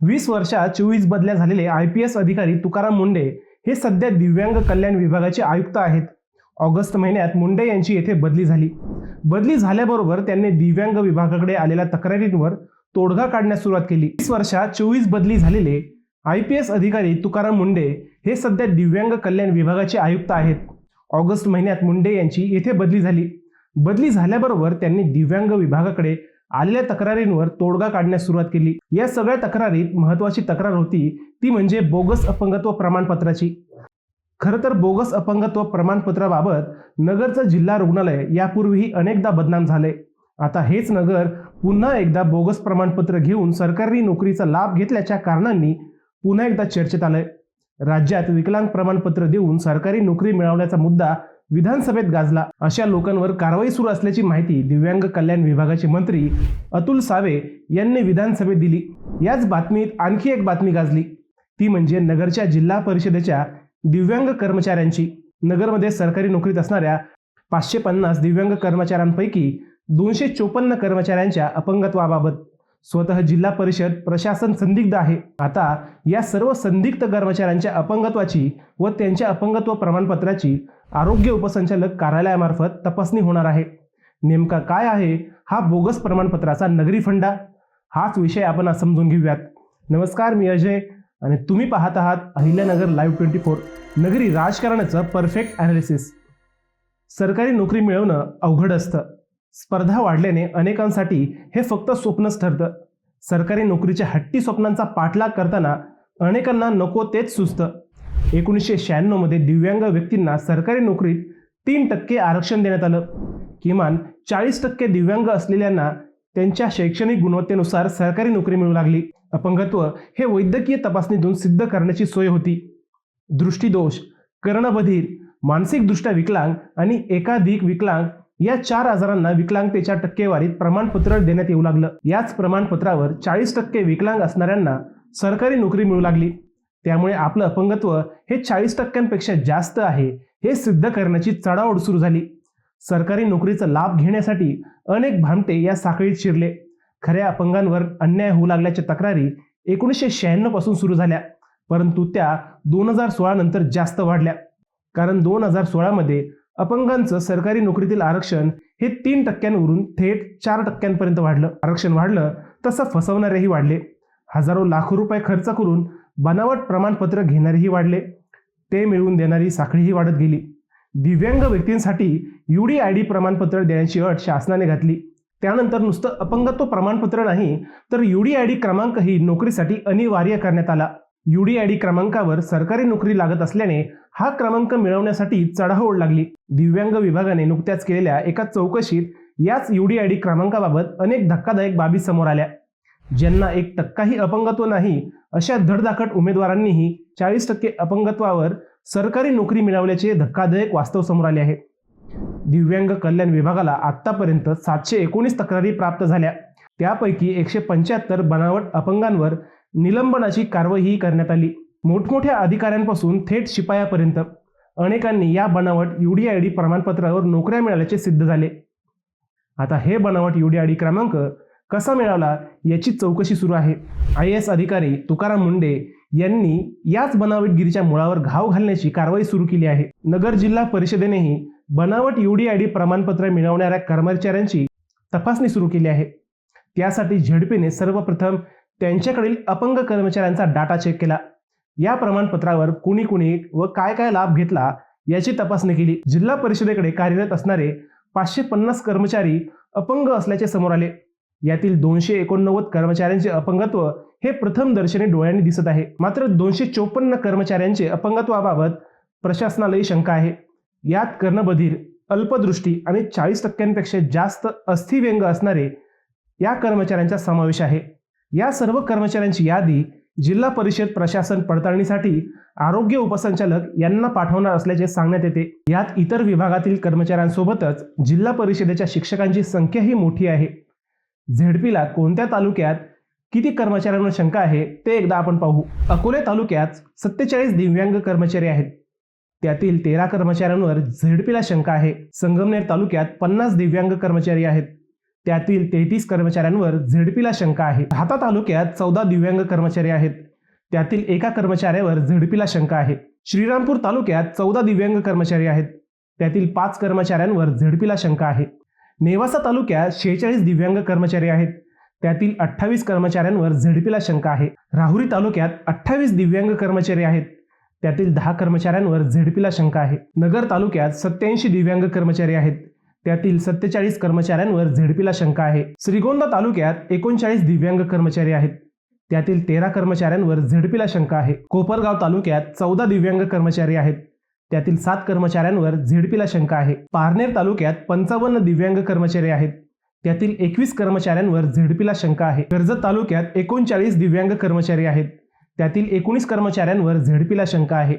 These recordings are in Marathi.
20 वर्षात 24 बदल्या झालेले IPS अधिकारी तुकाराम मुंढे हे सध्या दिव्यांग कल्याण विभागाचे आयुक्त आहेत. ऑगस्ट महिन्यात मुंढे यांची येथे बदली झाली. बदली झाल्याबरोबर त्यांनी दिव्यांग विभागाकडे आलेल्या तक्रारींवर तोडगा काढण्यास सुरुवात केली. 20 वर्षात 24 बदली झालेले IPS अधिकारी तुकाराम मुंढे हे सध्या दिव्यांग कल्याण विभागाचे आयुक्त आहेत. ऑगस्ट महिन्यात मुंढे यांची येथे बदली झाली. बदली झाल्याबरोबर त्यांनी दिव्यांग विभागाकडे आलेल्या तक्रारींवर तोडगा काढण्यास सुरुवात केली. या सगळ्या तक्रारीत महत्त्वाची तक्रार होती ती म्हणजे बोगस अपंगत्व प्रमाणपत्राची. खरं तर बोगस अपंगत्व प्रमाणपत्राबाबत नगरचं जिल्हा रुग्णालय यापूर्वीही अनेकदा बदनाम झाले. आता हेच नगर पुन्हा एकदा बोगस प्रमाणपत्र घेऊन सरकारी नोकरीचा लाभ घेतल्याच्या कारणांनी पुन्हा एकदा चर्चेत आलंय. राज्यात विकलांग प्रमाणपत्र देऊन सरकारी नोकरी मिळवण्याचा मुद्दा विधानसभेत गाजला. अशा लोकांवर कारवाई सुरू असल्याची माहिती दिव्यांग कल्याण विभागाचे मंत्री अतुल सावे यांनी विधानसभेत दिली. याच बातमीत आणखी एक बातमी गाजली ती म्हणजे नगरच्या जिल्हा परिषदेच्या दिव्यांग कर्मचाऱ्यांची. नगरमध्ये सरकारी नोकरीत असणाऱ्या 550 दिव्यांग कर्मचाऱ्यांपैकी 254 कर्मचाऱ्यांच्या अपंगत्वाबाबत स्वतः जिल्हा परिषद प्रशासन संदिग्ध आहे. आता या सर्व संदिग्ध कर्मचाऱ्यांच्या अपंगत्वाची व त्यांच्या अपंगत्व प्रमाणपत्राची आरोग्य उपसंचालक कार्यालयामार्फत तपासणी होणार आहे. नेमका काय आहे हा बोगस प्रमाणपत्राचा नगरी फंडा? हाच विषय आपण आज समजून घेऊयात. नमस्कार, मी अजय आणि तुम्ही पाहत आहात अहिल्यानगर लाईव्ह 24, नगरी राजकारणाचं परफेक्ट ॲनालिसिस. सरकारी नोकरी मिळवणं अवघड असतं. स्पर्धा वाढल्याने अनेकांसाठी हे फक्त स्वप्नच ठरतं. सरकारी नोकरीच्या हट्टी स्वप्नांचा पाठलाग करताना अनेकांना नको तेच सुचतं. 1996 मध्ये दिव्यांग व्यक्तींना सरकारी नोकरीत 3% आरक्षण देण्यात आलं. किमान 40% दिव्यांग असलेल्यांना त्यांच्या शैक्षणिक गुणवत्तेनुसार सरकारी नोकरी मिळू लागली. अपंगत्व हे वैद्यकीय तपासणीतून सिद्ध करण्याची सोय होती. दृष्टीदोष, कर्णबधीर, मानसिकदृष्ट्या विकलांग आणि एकाधिक विकलांग या 4 आजारांना विकलांगतेच्या टक्केवारीत प्रमाणपत्र देण्यात येऊ लागलं. याच प्रमाणपत्रावर 40% विकलांग असणाऱ्यांना सरकारी नोकरी मिळू लागली. त्यामुळे आपलं अपंगत्व हे 40%पेक्षा जास्त आहे हे सिद्ध करण्याची चढाओढ सुरू झाली. सरकारी नोकरीचा लाभ घेण्यासाठी अनेक भामटे या साखळीत शिरले. खऱ्या अपंगांवर अन्याय होऊ लागल्याच्या तक्रारी 1996 पासून सुरू झाल्या, परंतु त्या 2016 नंतर जास्त वाढल्या. कारण 2016 मध्ये अपंगांचं सरकारी नोकरीतील आरक्षण हे 3% वरून थेट 4% पर्यंत वाढलं. आरक्षण वाढलं तसं फसवणारेही वाढले. हजारो लाखो रुपये खर्च करून बनावट प्रमाणपत्र घेणारेही वाढले. ते मिळवून देणारी साखळीही वाढत गेली. दिव्यांग व्यक्तींसाठी UDID प्रमाणपत्र देण्याची अट शासनाने घातली. त्यानंतर नुसतं अपंगत्व प्रमाणपत्र नाही तर UDID क्रमांकही नोकरीसाठी अनिवार्य करण्यात आला. UDID क्रमांकावर सरकारी नोकरी लागत असल्याने हा क्रमांक मिळवण्यासाठी चढाओढ लागली. दिव्यांग विभागाने नुकत्याच केलेल्या एका चौकशीत याच UDID क्रमांकाबाबत अनेक धक्कादायक बाबी समोर आल्या. ज्यांना 1% अपंगत्व नाही अशा धडधाकट उमेदवारांनीही 40% अपंगत्वावर सरकारी नोकरी मिळवल्याचे धक्कादायक वास्तव समोर आले आहे. दिव्यांग कल्याण विभागाला आतापर्यंत 719 तक्रारी प्राप्त झाल्या. त्यापैकी 175 बनावट अपंगांवर निलंबनाची कारवाई करण्यात आली. मोठमोठ्या अधिकाऱ्यांपासून थेट शिपायापर्यंत अनेकांनी या बनावट UDID प्रमाणपत्रावर नोकऱ्या मिळाल्याचे सिद्ध झाले. आता हे बनावट UDID क्रमांक कसा मिळाला याची चौकशी सुरू आहे. IAS अधिकारी तुकाराम मुंढे यांनी याच बनावटगिरीच्या मुळावर घाव घालण्याची कारवाई सुरू केली आहे. नगर जिल्हा परिषदेनेही बनावट UDID प्रमाणपत्र मिळवणाऱ्या कर्मचाऱ्यांची तपासणी सुरू केली आहे. त्यासाठी झेडपीने सर्वप्रथम त्यांच्याकडील अपंग कर्मचाऱ्यांचा डाटा चेक केला. या प्रमाणपत्रावर कुणी व काय लाभ घेतला याची तपासणी केली. जिल्हा परिषदेकडे कार्यरत असणारे 550 कर्मचारी अपंग असल्याचे समोर आले. यातील 289 कर्मचाऱ्यांचे अपंगत्व हे प्रथम दर्शनी डोळ्यांनी दिसत आहे. मात्र 254 कर्मचाऱ्यांचे अपंगत्वाबाबत प्रशासनालाही शंका आहे. यात कर्णबधीर, अल्पदृष्टी आणि 40%पेक्षा जास्त अस्थिव्यंग असणारे या कर्मचाऱ्यांचा समावेश आहे. या सर्व कर्मचाऱ्यांची यादी जिल्हा परिषद प्रशासन पडताळणीसाठी आरोग्य उपसंचालक यांना पाठवणार असल्याचे सांगण्यात येते. यात इतर विभागातील कर्मचाऱ्यांसोबतच जिल्हा परिषदेच्या शिक्षकांची संख्याही मोठी आहे. झेडपीला कोणत्या तालुक्यात किती कर्मचाऱ्यांवर शंका आहे ते एकदा आपण पाहू. अकोले तालुक्यात 47 दिव्यांग कर्मचारी आहेत. त्यातील 13 कर्मचाऱ्यांवर झेडपीला शंका आहे. संगमनेर तालुक्यात 50 दिव्यांग कर्मचारी आहेत. त्यातील 33 कर्मचाऱ्यांवर झेडपीला शंका आहे. राहाता तालुक्यात 14 दिव्यांग कर्मचारी आहेत. त्यातील एका कर्मचाऱ्यावर झेडपीला शंका आहे. श्रीरामपूर तालुक्यात 14 दिव्यांग कर्मचारी आहेत. त्यातील 5 कर्मचाऱ्यांवर झेडपीला शंका आहे. नेवासा तालुक्यात 46 दिव्यांग कर्मचारी आहेत. त्यातील 28 कर्मचाऱ्यांवर झेडपीला शंका आहे. राहुरी तालुक्यात 28 दिव्यांग कर्मचारी आहेत. त्यातील 10 कर्मचाऱ्यांवर झेडपीला शंका आहे. नगर तालुक्यात 87 दिव्यांग कर्मचारी आहेत. त्यातील 47 कर्मचाऱ्यांवर झेडपीला शंका आहे. श्रीगोंदा तालुक्यात 39 दिव्यांग कर्मचारी आहेत. त्यातील 13 कर्मचाऱ्यांवर झेडपीला शंका आहे. कोपरगाव तालुक्यात 14 दिव्यांग कर्मचारी आहेत. त्यातील 7 कर्मचाऱ्यांवर झेडपीला शंका आहे. पारनेर तालुक्यात 55 दिव्यांग कर्मचारी आहेत. त्यातील 21 कर्मचाऱ्यांवर झेडपीला शंका आहे. कर्जत तालुक्यात 39 दिव्यांग कर्मचारी आहेत. त्यातील 19 कर्मचाऱ्यांवर झेडपीला शंका आहे.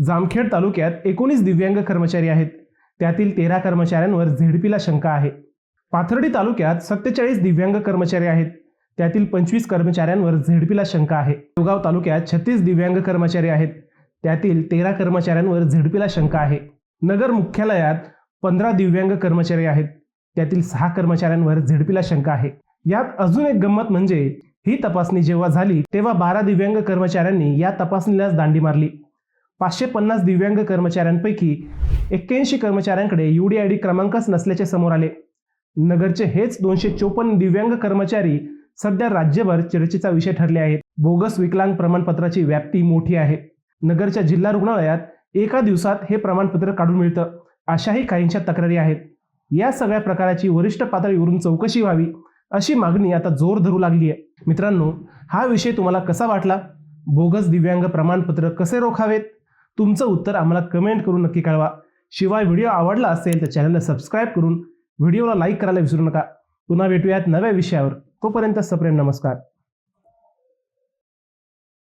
जामखेड तालुक्यात 19 दिव्यांग कर्मचारी आहेत. त्यातील 13 कर्मचाऱ्यांवर झेडपीला शंका आहे. पाथर्डी तालुक्यात 47 दिव्यांग कर्मचारी आहेत. त्यातील 25 कर्मचाऱ्यांवर झेडपीला शंका आहे. शेवगाव तालुक्यात 36 दिव्यांग कर्मचारी आहेत. त्यातील 13 कर्मचाऱ्यांवर झेडपीला शंका आहे. नगर मुख्यालयात 15 दिव्यांग कर्मचारी आहेत. त्यातील 6 कर्मचाऱ्यांवर झेडपीला शंका आहे. यात अजून एक गंमत म्हणजे ही तपासणी जेव्हा झाली तेव्हा 12 दिव्यांग कर्मचाऱ्यांनी या तपासणीलाच दांडी मारली. 550 दिव्यांग कर्मचाऱ्यांपैकी 81 कर्मचाऱ्यांकडे UDID क्रमांकच नसल्याचे समोर आले. नगरचे हेच 254 दिव्यांग कर्मचारी सध्या राज्यभर चर्चेचा विषय ठरले आहेत. बोगस विकलांग प्रमाणपत्राची व्याप्ती मोठी आहे. नगरच्या जिल्हा रुग्णालयात एका दिवसात हे प्रमाणपत्र काढून मिळतं, अशाही काहींच्या तक्रारी आहेत. या सगळ्या प्रकाराची वरिष्ठ पातळीवरून चौकशी व्हावी अशी मागणी आता जोर धरू लागली आहे. मित्रांनो, हा विषय तुम्हाला कसा वाटला? बोगस दिव्यांग प्रमाणपत्र कसे रोखावेत? तुमचं उत्तर आम्हाला कमेंट करून नक्की कळवा. शिवाय व्हिडिओ आवडला असेल तर चॅनलला सबस्क्राईब करून व्हिडिओला लाईक करायला विसरू नका. पुन्हा भेटूयात नव्या विषयावर. तोपर्यंत सप्रेम नमस्कार.